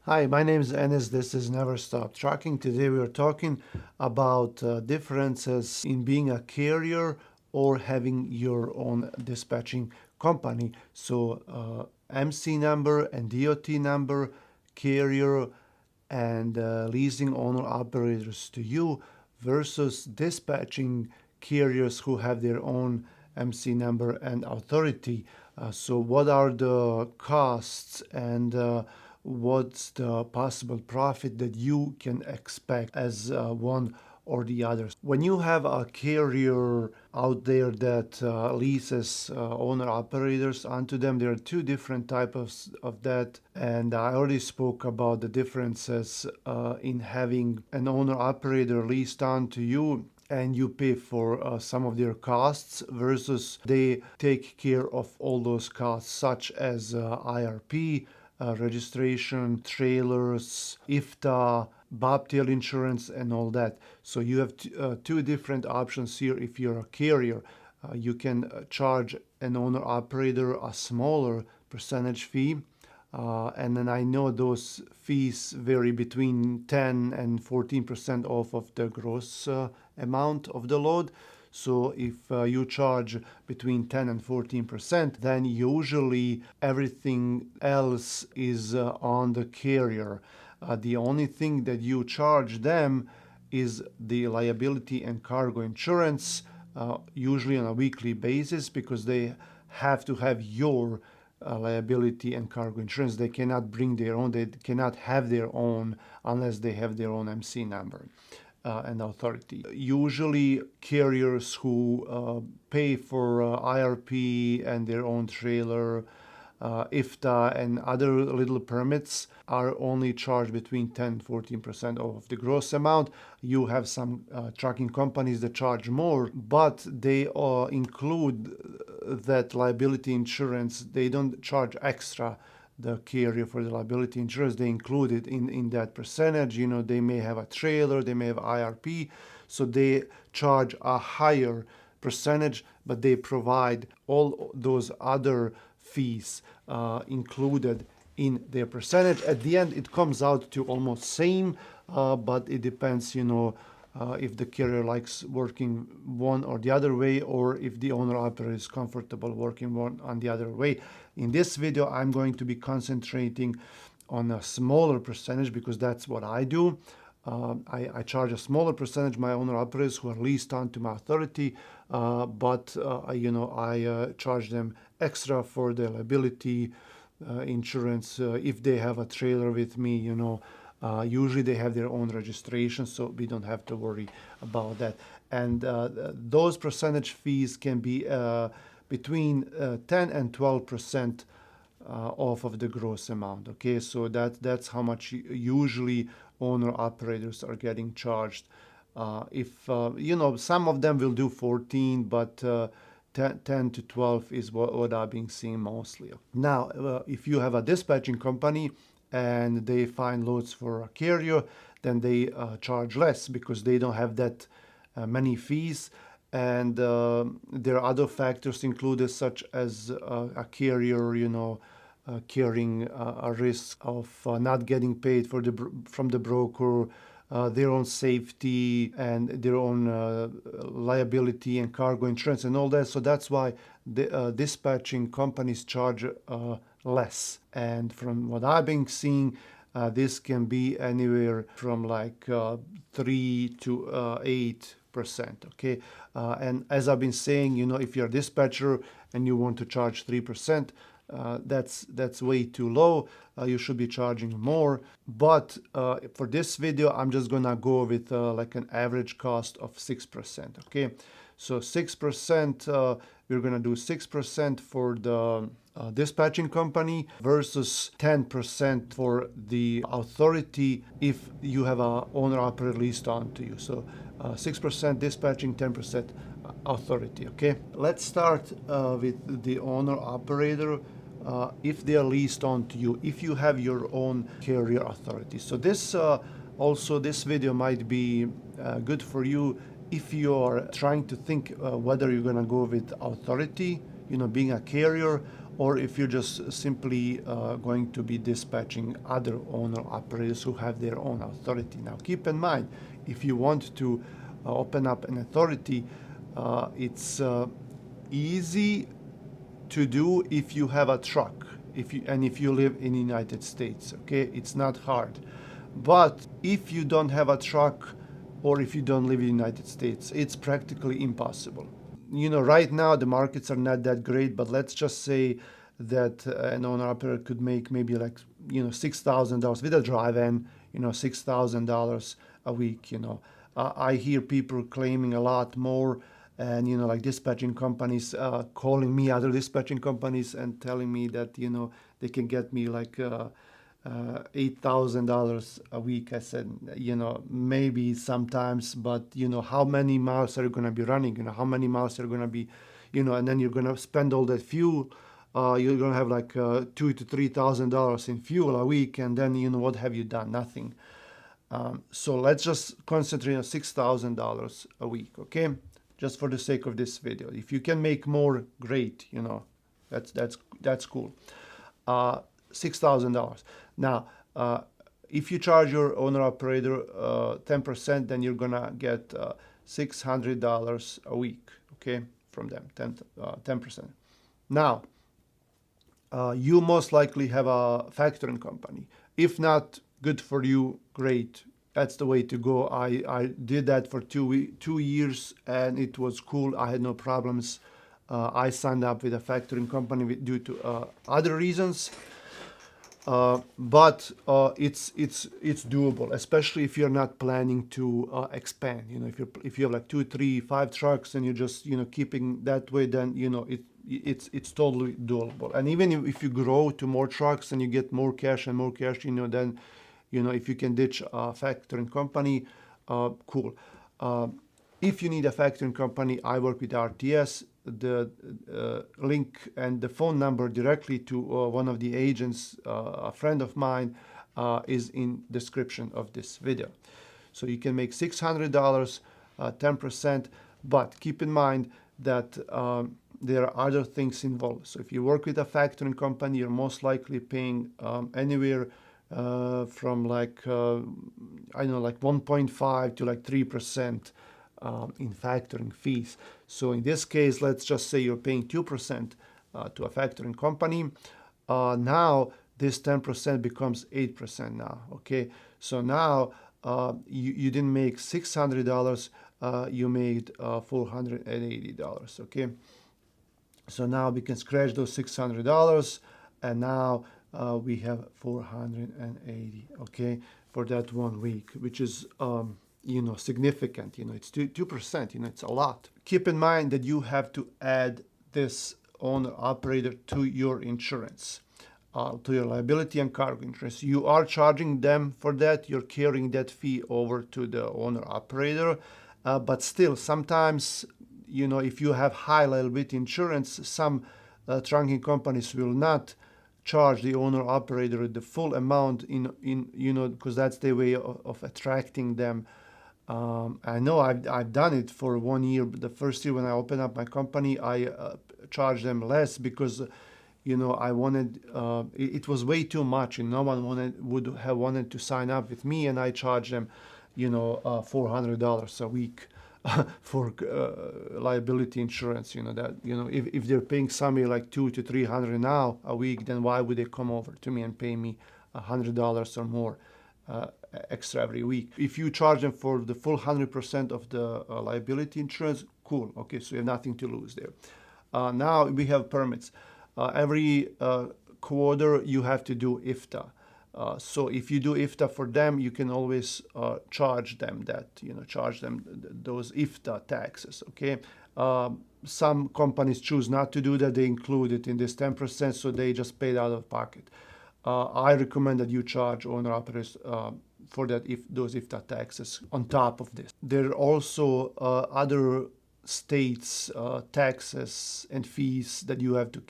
Hi, my name is Enes. This is Never Stop Trucking. Today we are talking about differences in being a carrier or having your own dispatching company. MC number and DOT number, carrier and leasing owner operators to you versus dispatching carriers who have their own MC number and authority. What are the costs and what's the possible profit that you can expect as one or the other? When you have a carrier out there that leases owner operators onto them, there are two different types of that, and I already spoke about the differences in having an owner operator leased onto you and you pay for some of their costs versus they take care of all those costs such as IRP, registration, trailers, IFTA, bobtail insurance, and all that. So you have two different options here. If you're a carrier, you can charge an owner operator a smaller percentage fee. And then I know those fees vary between 10 and 14% off of the gross amount of the load. So if you charge between 10 and 14%, then usually everything else is on the carrier. The only thing that you charge them is the liability and cargo insurance, usually on a weekly basis, because they have to have your liability and cargo insurance. They cannot bring their own, they cannot have their own unless they have their own MC number and authority. Usually, carriers who pay for IRP and their own trailer, IFTA, and other little permits are only charged between 10 and 14% of the gross amount. You have some trucking companies that charge more, but they include that liability insurance. They don't charge extra the carrier for the liability insurance. They include it in that percentage. You know, they may have a trailer, they may have IRP, so they charge a higher percentage, but they provide all those other fees included in their percentage. At the end, it comes out to almost same, but it depends, if the carrier likes working one or the other way, or if the owner operator is comfortable working one on the other way. In this video, I'm going to be concentrating on a smaller percentage because that's what I do. I charge a smaller percentage my owner operators who are leased onto my authority, but I charge them extra for the liability insurance if they have a trailer with me. Usually they have their own registration, so we don't have to worry about that. And those percentage fees can be between 10 and 12% off of the gross amount. Okay, so that's how much usually owner operators are getting charged. If some of them will do 14, but 10 to 12 is what I've been seeing mostly. Now, if you have a dispatching company and they find loads for a carrier, then they charge less because they don't have that many fees. And there are other factors included, such as a carrier, carrying a risk of not getting paid from the broker, their own safety and their own liability and cargo insurance and all that. So that's why the dispatching companies charge less. And from what I've been seeing, this can be anywhere from like 3 to 8%. Okay, and as I've been saying, if you're a dispatcher and you want to charge 3%, that's way too low. You should be charging more. But for this video, I'm just gonna go with like an average cost of 6%. Okay, so 6%. We're gonna do 6% for the dispatching company versus 10% for the authority if you have a owner operator leased on to you. So 6% dispatching, 10% authority. Okay, let's start with the owner operator. If they are leased on to you, if you have your own carrier authority. So this video might be good for you if you are trying to think whether you're going to go with authority, being a carrier, or if you're just simply going to be dispatching other owner operators who have their own authority. Now, keep in mind, if you want to open up an authority, it's easy to do if you have a truck, if you live in the United States. Okay, it's not hard. But if you don't have a truck, or if you don't live in the United States, it's practically impossible. Right now the markets are not that great, but let's just say that an owner operator could make maybe like $6,000 with a drive-in, $6,000 a week. I hear people claiming a lot more, and like dispatching companies calling me, other dispatching companies, and telling me that they can get me like $8,000 a week. I said, maybe sometimes, but how many miles are you going to be running? How many miles are you going to be, and then you're going to spend all that fuel. You're going to have like $2,000 to $3,000 in fuel a week, and then what have you done? Nothing. So let's just concentrate on $6,000 a week, okay? Just for the sake of this video. If you can make more, great. That's cool. $6,000. Now, if you charge your owner operator 10%, then you're gonna get $600 a week, okay, from them, 10%. Now, you most likely have a factoring company. If not, good for you, great. That's the way to go. I did that for 2 years, and it was cool. I had no problems. I signed up with a factoring company due to other reasons. But it's doable, especially if you're not planning to expand. If you have like 2, 3, 5 trucks and you're just keeping that way, then it's totally doable. And even if you grow to more trucks and you get more cash and more cash, then if you can ditch a factoring company, cool. If you need a factoring company, I work with RTS. The link and the phone number directly to one of the agents, a friend of mine, is in description of this video. So you can make $600, 10%, but keep in mind that there are other things involved. So if you work with a factoring company, you're most likely paying anywhere from like 1.5 to like 3% in factoring fees. So in this case, let's just say you're paying 2% to a factoring company. Now this 10% becomes 8% now, okay? So now you didn't make $600, you made $480, okay? So now we can scratch those $600, and now we have $480, okay, for that 1 week, which is significant. It's 2%. It's a lot. Keep in mind that you have to add this owner operator to your insurance, to your liability and cargo insurance. You are charging them for that. You're carrying that fee over to the owner operator, but still, sometimes if you have high liability insurance, some trunking companies will not charge the owner operator the full amount because that's their way of attracting them. I know I've done it for 1 year. The first year when I opened up my company, I charged them less because I wanted it was way too much, and no one would have wanted to sign up with me, and I charged them $400 a week for liability insurance. That if they're paying somebody like $200 to $300 now a week, then why would they come over to me and pay me $100 or more extra every week? If you charge them for the full 100% of the liability insurance, cool. Okay, so you have nothing to lose there. Now we have permits. Every quarter you have to do IFTA. So if you do IFTA for them, you can always charge them that, charge them those IFTA taxes, okay? Some companies choose not to do that. They include it in this 10%, so they just pay it out of pocket. I recommend that you charge owner-operators for that, those IFTA taxes on top of this. There are also other states taxes and fees that you have to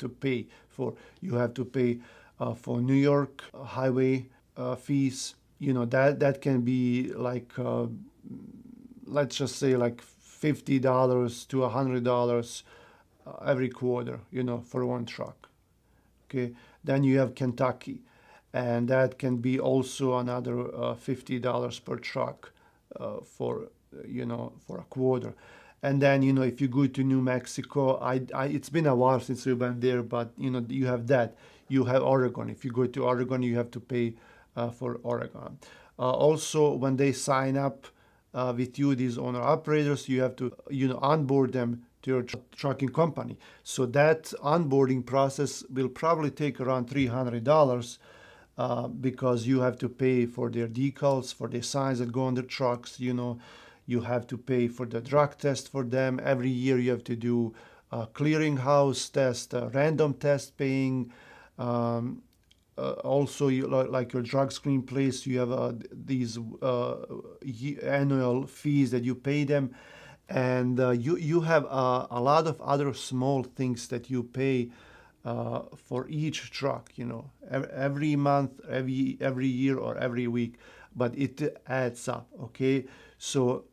pay for. You have to pay for New York highway fees. That can be like let's just say like $50 to $100 every quarter, for one truck. Okay, then you have Kentucky, and that can be also another $50 per truck for a quarter. And then if you go to New Mexico, it's been a while since we went there, but you have that. You have Oregon. If you go to Oregon, you have to pay for Oregon. Also, when they sign up with you, these owner operators, you have to onboard them to your trucking company. So that onboarding process will probably take around $300 because you have to pay for their decals, for the signs that go on the trucks. You have to pay for the drug test for them. Every year you have to do a clearinghouse test, a random test paying. Also, like your drug screen place, you have these annual fees that you pay them, and you have a lot of other small things that you pay for each truck. Every month, every year, or every week, but it adds up. Okay, so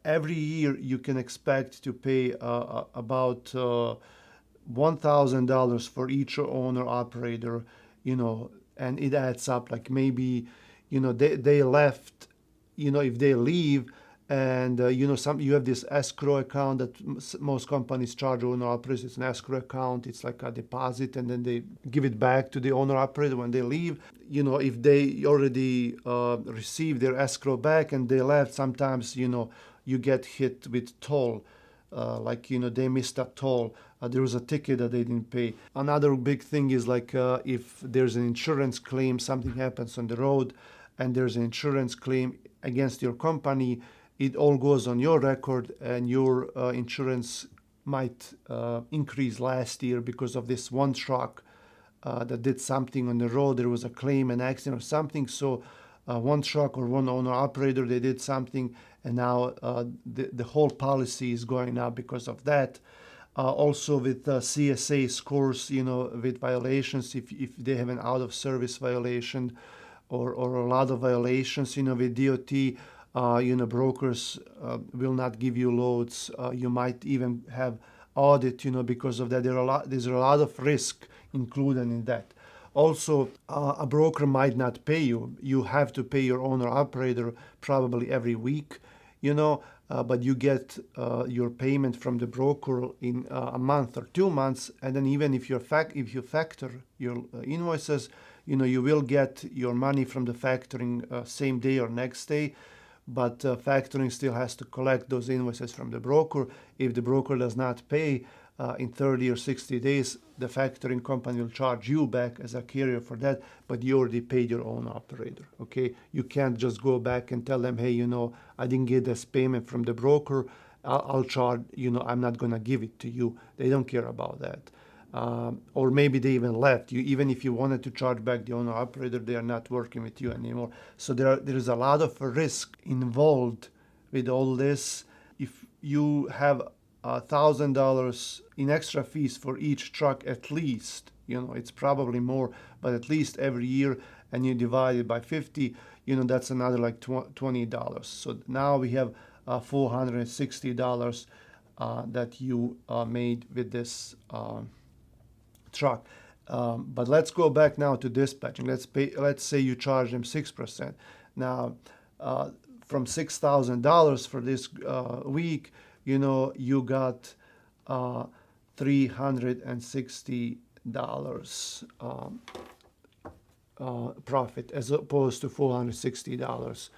every year you can expect to pay about $1,000 for each owner operator, and it adds up. Like maybe, they left, if they leave, and you have this escrow account that most companies charge owner operators. It's an escrow account. It's like a deposit, and then they give it back to the owner operator when they leave. If they already receive their escrow back and they left, sometimes you get hit with toll. They missed a toll. There was a ticket that they didn't pay. Another big thing is like if there's an insurance claim, something happens on the road, and there's an insurance claim against your company, it all goes on your record, and your insurance might increase last year because of this one truck that did something on the road. There was a claim, an accident or something. So one truck or one owner operator, they did something, and now the whole policy is going up because of that. Also with CSA scores, with violations, if they have an out of service violation or a lot of violations, with DOT, brokers will not give you loads. You might even have audit, because of that. There's a lot of risk included in that. Also, a broker might not pay you. You have to pay your owner operator probably every week, but you get your payment from the broker in a month or 2 months. And then even if you factor your invoices, you will get your money from the factoring same day or next day. But factoring still has to collect those invoices from the broker. If the broker does not pay in 30 or 60 days, the factoring company will charge you back as a carrier for that, but you already paid your own operator. Okay, you can't just go back and tell them, hey, I didn't get this payment from the broker. I'll charge. I'm not gonna give it to you. They don't care about that. Or maybe they even left you. Even if you wanted to charge back the owner operator, they are not working with you anymore. So there is a lot of risk involved with all this. If you have $1,000 in extra fees for each truck, at least, it's probably more, but at least every year, and you divide it by 50, that's another like $20. So now we have $460 that you made with this truck. But let's go back now to dispatching. Let's say you charge them 6%. Now, from $6,000 for this week, you got $360 profit, as opposed to $460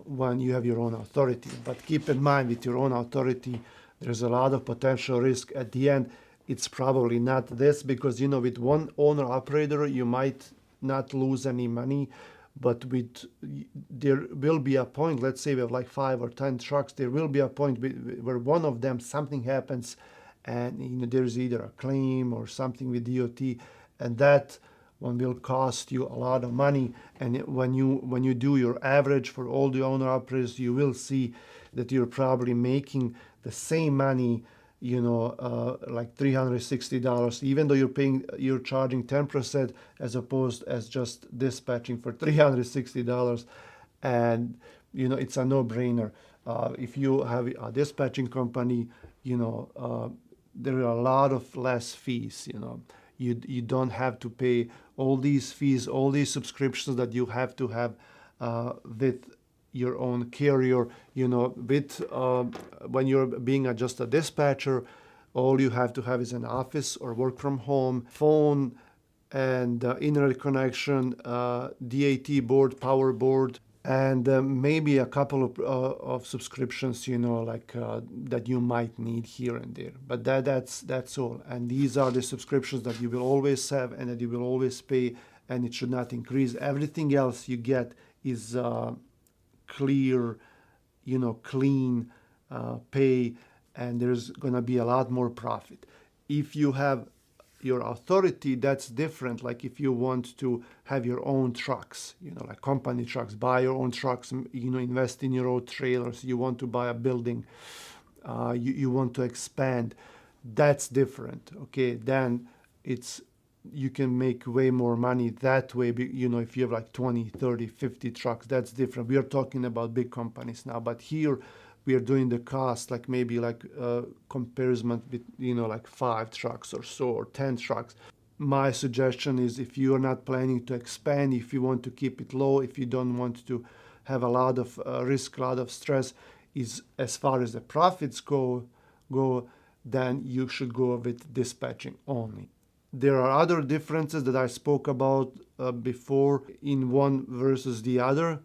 when you have your own authority. But keep in mind, with your own authority, there's a lot of potential risk at the end. It's probably not this, because with one owner operator you might not lose any money, but there will be a point. Let's say we have like 5 or 10 trucks. There will be a point where one of them, something happens, and there's either a claim or something with DOT, and that one will cost you a lot of money. And when you do your average for all the owner operators, you will see that you're probably making the same money, like $360, even though you're charging 10%, as opposed as just dispatching for $360. And it's a no-brainer. If you have a dispatching company, there are a lot of less fees. You don't have to pay all these fees, all these subscriptions that you have to have with your own carrier. With when you're being just a dispatcher, all you have to have is an office or work from home, phone, and internet connection, DAT board, power board, and maybe a couple of subscriptions, like that you might need here and there. But that's all. And these are the subscriptions that you will always have and that you will always pay, and it should not increase. Everything else you get is clear, clean pay, and there's gonna be a lot more profit. If you have your authority, that's different. Like if you want to have your own trucks, like company trucks, buy your own trucks, invest in your own trailers, you want to buy a building, you want to expand, that's different. Okay, then you can make way more money that way. If you have like 20, 30, 50 trucks, that's different. We are talking about big companies now, but here we are doing the cost, like maybe like comparison with, like 5 trucks or so, or 10 trucks. My suggestion is, if you are not planning to expand, if you want to keep it low, if you don't want to have a lot of risk, a lot of stress, is as far as the profits go, then you should go with dispatching only. There are other differences that I spoke about before in one versus the other,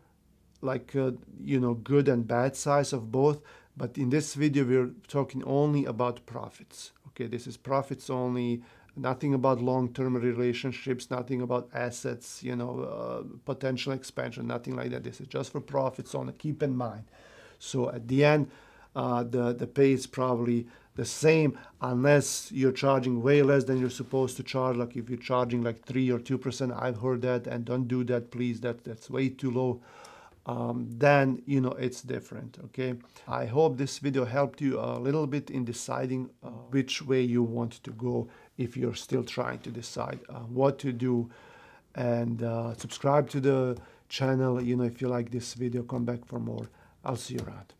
like good and bad sides of both. But in this video we're talking only about profits. Okay, this is profits only, nothing about long-term relationships, nothing about assets, potential expansion, nothing like that. This is just for profits only. Keep in mind. So at the end, the pay is probably the same, unless you're charging way less than you're supposed to charge. Like if you're charging like 3 or 2%, I've heard that, and don't do that, please. That's way too low. Then it's different. Okay, I hope this video helped you a little bit in deciding which way you want to go, if you're still trying to decide what to do. And subscribe to the channel. If you like this video, come back for more. I'll see you around.